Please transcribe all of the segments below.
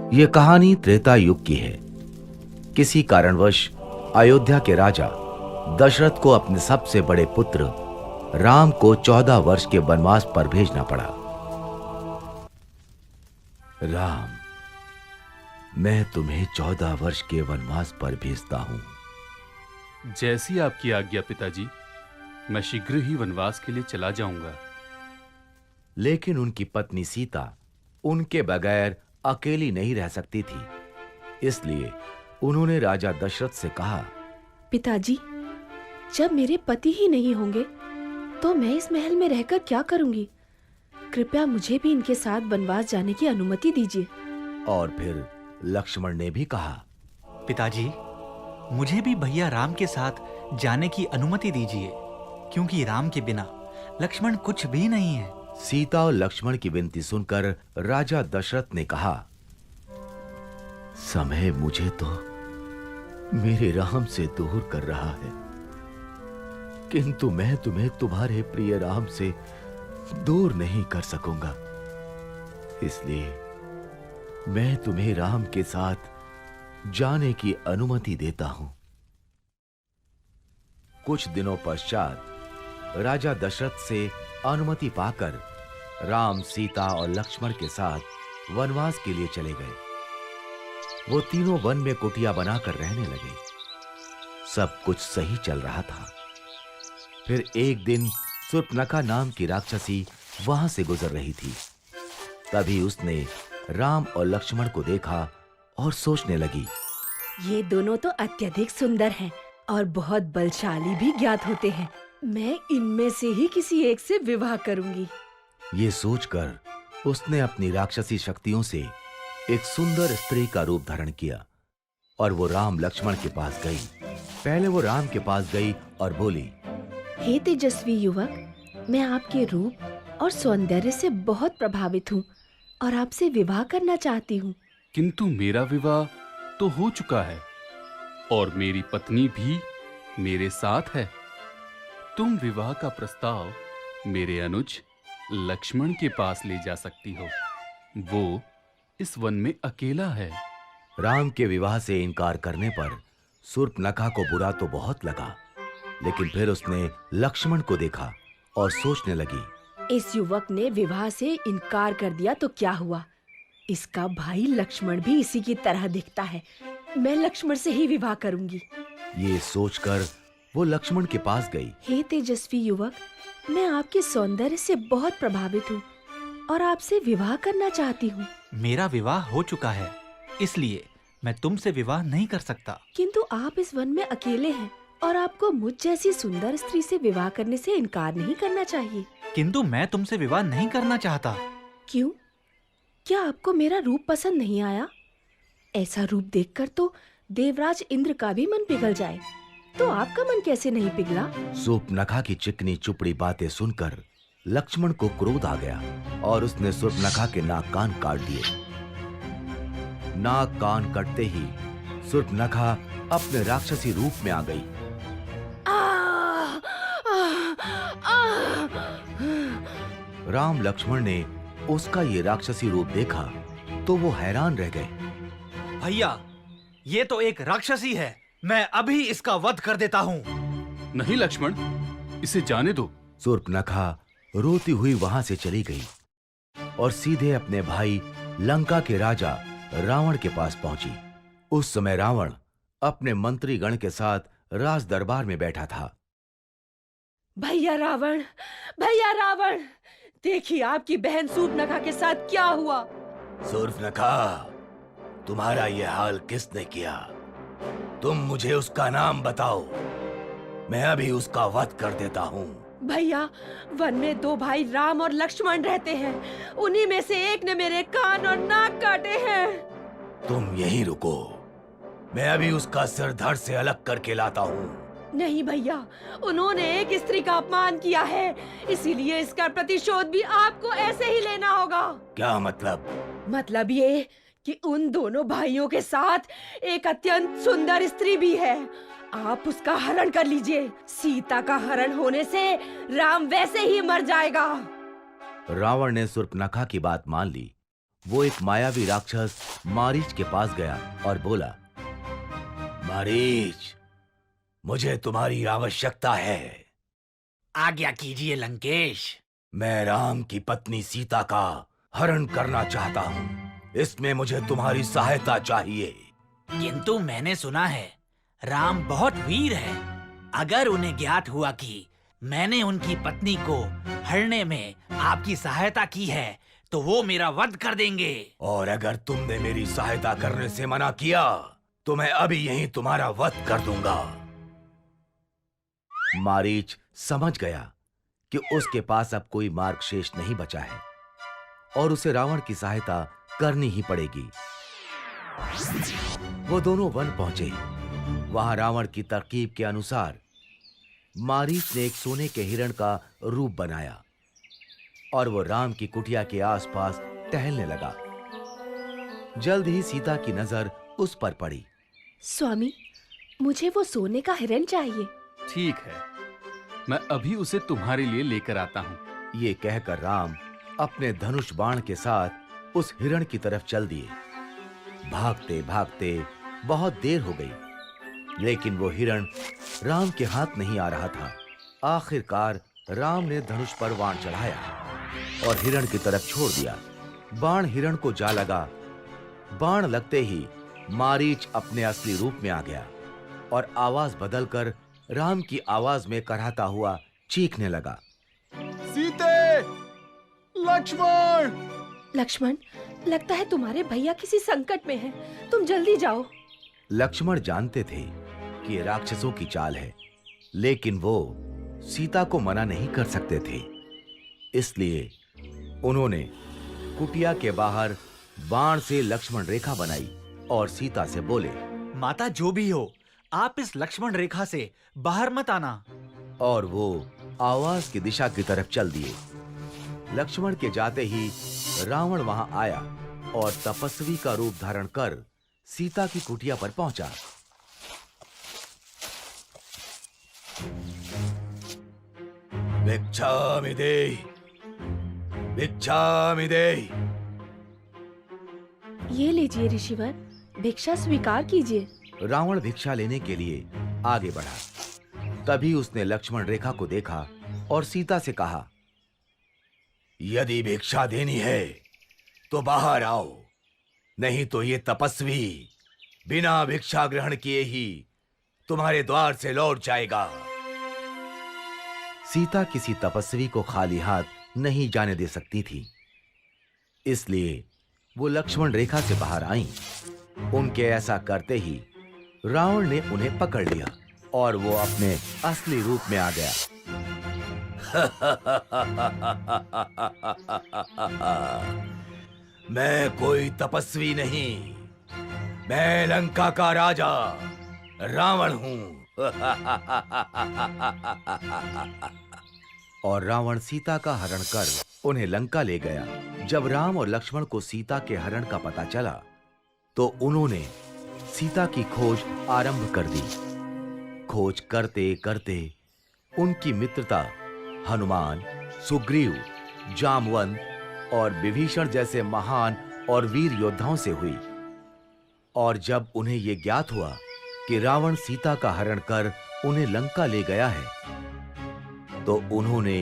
ये कहानी त्रेता युग की है। किसी कारणवश अयोध्या के राजा दशरथ को अपने सबसे बड़े पुत्र राम को 14 वर्ष के वनवास पर भेजना पड़ा। राम, मैं तुम्हें 14 वर्ष के वनवास पर भेजता हूं। जैसी आपकी आज्ञा पिताजी, मैं शीघ्र ही वनवास के लिए चला जाऊंगा। लेकिन उनकी पत्नी सीता उनके बगैर अकेली नहीं रह सकती थी, इसलिए उन्होंने राजा दशरथ से कहा, पिताजी, जब मेरे पति ही नहीं होंगे तो मैं इस महल में रहकर क्या करूंगी? कृपया मुझे भी इनके साथ वनवास जाने की अनुमति दीजिए। और फिर लक्ष्मण ने भी कहा, पिताजी, मुझे भी भैया राम के साथ जाने की अनुमति दीजिए, क्योंकि राम के बिना लक्ष्मण कुछ भी नहीं है। सीता और लक्ष्मण की विनती सुनकर राजा दशरथ ने कहा, समय मुझे तो मेरे राम से दूर कर रहा है, किंतु मैं तुम्हें तुम्हारे प्रिय राम से दूर नहीं कर सकूंगा। इसलिए मैं तुम्हें राम के साथ जाने की अनुमति देता हूं। कुछ दिनों पश्चात राजा दशरथ से अनुमति पाकर राम, सीता और लक्ष्मण के साथ वनवास के लिए चले गए। वो तीनों वन में कुटिया बनाकर रहने लगे। सब कुछ सही चल रहा था। फिर एक दिन शूर्पणखा नाम की राक्षसी वहां से गुजर रही थी। तभी उसने राम और लक्ष्मण को देखा और सोचने लगी, ये दोनों तो अत्यधिक सुंदर हैं और बहुत बलशाली भी ज्ञात होते हैं। मैं इनमें से ही किसी एक से विवाह करूंगी। ये सोचकर उसने अपनी राक्षसी शक्तियों से एक सुंदर स्त्री का रूप धारण किया और वो राम लक्ष्मण के पास गई। पहले वो राम के पास गई और बोली, हे तेजस्वी युवक, मैं आपके रूप और सौंदर्य से बहुत प्रभावित हूँ और आपसे विवाह करना चाहती हूँ। किंतु मेरा विवाह तो हो चुका है और मेरी पत्नी भी मेरे साथ है। तुम विवाह का प्रस्ताव मेरे अनुज लक्ष्मण के पास ले जा सकती हो। वो इस वन में अकेला है। राम के विवाह से इनकार करने पर शूर्पणखा को बुरा तो बहुत लगा, लेकिन फिर उसने लक्ष्मण को देखा और सोचने लगी, इस युवक ने विवाह से इनकार कर दिया तो क्या हुआ? इसका भाई लक्ष्मण भी इसी की तरह दिखता है। मैं लक्ष्मण से ही विवाह करूंगी। ये सोचकर वो लक्ष्मण के पास गई। हे तेजस्वी युवक, मैं आपके सौंदर्य से बहुत प्रभावित हूँ और आपसे विवाह करना चाहती हूँ। मेरा विवाह हो चुका है, इसलिए मैं तुमसे विवाह नहीं कर सकता। किंतु आप इस वन में अकेले हैं और आपको मुझ जैसी सुंदर स्त्री से विवाह करने से इनकार नहीं करना चाहिए। किंतु मैं तुमसे विवाह नहीं करना चाहता। क्यों? क्या आपको मेरा रूप पसंद नहीं आया? ऐसा रूप देखकर तो देवराज इंद्र का भी मन पिघल जाए, तो आपका मन कैसे नहीं पिघला? शूर्पणखा की चिकनी चुपड़ी बातें सुनकर लक्ष्मण को क्रोध आ गया और उसने शूर्पणखा के नाक कान काट दिए। नाक कान कटते ही शूर्पणखा अपने राक्षसी रूप में आ गई। राम लक्ष्मण ने उसका ये राक्षसी रूप देखा तो वो हैरान रह गए। भैया, ये तो एक राक्षसी है। मैं अभी इसका वध कर देता हूँ। नहीं लक्ष्मण, इसे जाने दो। शूर्पणखा रोती हुई वहां से चली गई और सीधे अपने भाई लंका के राजा रावण के पास पहुंची। उस समय रावण अपने मंत्रीगण के साथ राज दरबार में बैठा था। भैया रावण, भैया रावण, देखिए आपकी बहन शूर्पणखा के साथ क्या हुआ। शूर्पणखा, तुम्हारा ये हाल किसने किया? तुम मुझे उसका नाम बताओ, मैं अभी उसका वध कर देता हूँ। भैया, वन में दो भाई राम और लक्ष्मण रहते हैं। उन्हीं में से एक ने मेरे कान और नाक काटे हैं। तुम यहीं रुको, मैं अभी उसका सिर धड़ से अलग करके लाता हूँ। नहीं भैया, उन्होंने एक स्त्री का अपमान किया है, इसीलिए इसका प्रतिशोध भी आपको ऐसे ही लेना होगा। क्या मतलब? मतलब ये कि उन दोनों भाइयों के साथ एक अत्यंत सुंदर स्त्री भी है। आप उसका हरण कर लीजिए। सीता का हरण होने से राम वैसे ही मर जाएगा। रावण ने शूर्पणखा की बात मान ली वो एक मायावी राक्षस मारीच के पास गया और बोला, मारीच, मुझे तुम्हारी आवश्यकता है। आज्ञा कीजिए लंकेश। मैं राम की पत्नी सीता का हरण करना चाहता हूँ। इसमें मुझे तुम्हारी सहायता चाहिए। किंतु मैंने सुना है राम बहुत वीर है। अगर उन्हें ज्ञात हुआ कि मैंने उनकी पत्नी को हरने में आपकी सहायता की है तो वो मेरा वध कर देंगे। और अगर तुमने मेरी सहायता करने से मना किया तो मैं अभी यहीं तुम्हारा वध कर दूंगा। मारीच समझ गया कि उसके पास अब कोई मार्ग शेष नहीं बचा है और उसे रावण की सहायता करनी ही पड़ेगी। वो दोनों वन पहुंचे। वहां रावण की तरकीब के अनुसार मारीच ने एक सोने के हिरण का रूप बनाया और वो राम की कुटिया के आसपास टहलने लगा। जल्द ही सीता की नजर उस पर पड़ी। स्वामी, मुझे वो सोने का हिरण चाहिए। ठीक है, मैं अभी उसे तुम्हारे लिए लेकर आता हूं। ये कहकर राम अपने धनुष बाण के साथ उस हिरण की तरफ चल दिए। भागते भागते बहुत देर हो गई, लेकिन वो हिरण राम के हाथ नहीं आ रहा था। आखिरकार राम ने धनुष पर बाण चढ़ाया और हिरण की तरफ छोड़ दिया। बाण हिरण को जा लगा। बाण लगते ही मारीच अपने असली रूप में आ गया और आवाज बदलकर राम की आवाज में कराहता हुआ चीखने लगा, सीते, लक्ष्मण! लक्ष्मण, लगता है तुम्हारे भैया किसी संकट में हैं। तुम जल्दी जाओ। लक्ष्मण जानते थे कि ये राक्षसों की चाल है, लेकिन वो सीता को मना नहीं कर सकते थे। इसलिए उन्होंने कुटिया के बाहर बाण से लक्ष्मण रेखा बनाई और सीता से बोले, माता जो भी हो, आप इस लक्ष्मण रेखा से बाहर मत आना। और वो आवाज की दिशा की तरफ चल दिए। लक्ष्मण के जाते ही रावण वहां आया और तपस्वी का रूप धारण कर सीता की कुटिया पर पहुंचा। भिक्षामि देहि, भिक्षामि देहि। ये लीजिए ऋषिवर, भिक्षा स्वीकार कीजिए। रावण भिक्षा लेने के लिए आगे बढ़ा। तभी उसने लक्ष्मण रेखा को देखा और सीता से कहा, यदि भिक्षा देनी है तो बाहर आओ, नहीं तो ये तपस्वी बिना भिक्षा ग्रहण किए ही तुम्हारे द्वार से लौट जाएगा। सीता किसी तपस्वी को खाली हाथ नहीं जाने दे सकती थी, इसलिए वो लक्ष्मण रेखा से बाहर आईं। उनके ऐसा करते ही रावण ने उन्हें पकड़ लिया और वो अपने असली रूप में आ गया। मैं कोई तपस्वी नहीं, मैं लंका का राजा रावण हूं। और रावण सीता का हरण कर उन्हें लंका ले गया। जब राम और लक्ष्मण को सीता के हरण का पता चला तो उन्होंने सीता की खोज आरंभ कर दी। खोज करते करते उनकी मित्रता हनुमान, सुग्रीव, जामवंत और विभीषण जैसे महान और वीर योद्धाओं से हुई। और जब उन्हें यह ज्ञात हुआ कि रावण सीता का हरण कर उन्हें लंका ले गया है, तो उन्होंने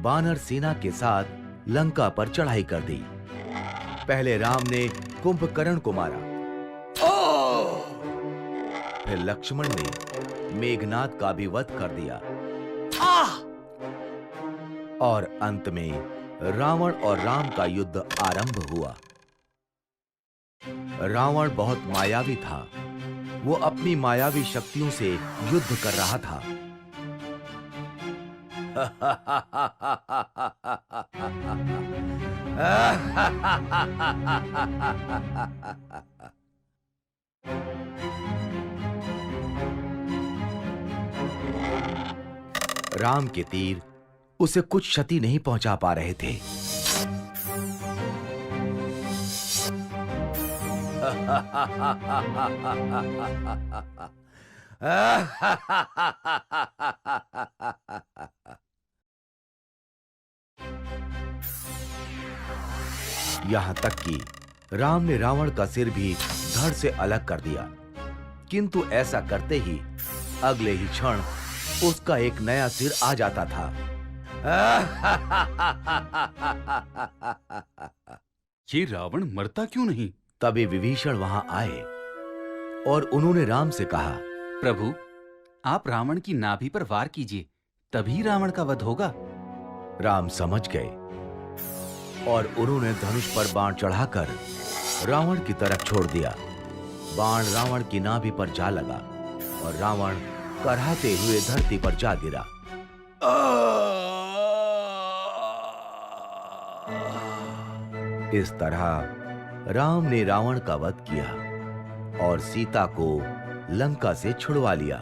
वानर सेना के साथ लंका पर चढ़ाई कर दी। पहले राम ने कुंभकर्ण को मारा, फिर लक्ष्मण ने मेघनाद का भी वध कर दिया और अंत में रावण और राम का युद्ध आरंभ हुआ। रावण बहुत मायावी था। वो अपनी मायावी शक्तियों से युद्ध कर रहा था। राम के तीर उसे कुछ क्षति नहीं पहुंचा पा रहे थे। यहां तक कि राम ने रावण का सिर भी धड़ से अलग कर दिया, किंतु ऐसा करते ही अगले ही क्षण उसका एक नया सिर आ जाता था। ये रावण मरता क्यों नहीं? तभी विभीषण वहां आए और उन्होंने राम से कहा, प्रभु, आप रावण की नाभि पर वार कीजिए, तभी रावण का वध होगा। राम समझ गए और उन्होंने धनुष पर बाण चढ़ाकर रावण की तरफ छोड़ दिया। बाण रावण की नाभि पर जा लगा और रावण कराहते हुए धरती पर जा गिरा। इस तरह राम ने रावण का वध किया और सीता को लंका से छुड़वा लिया।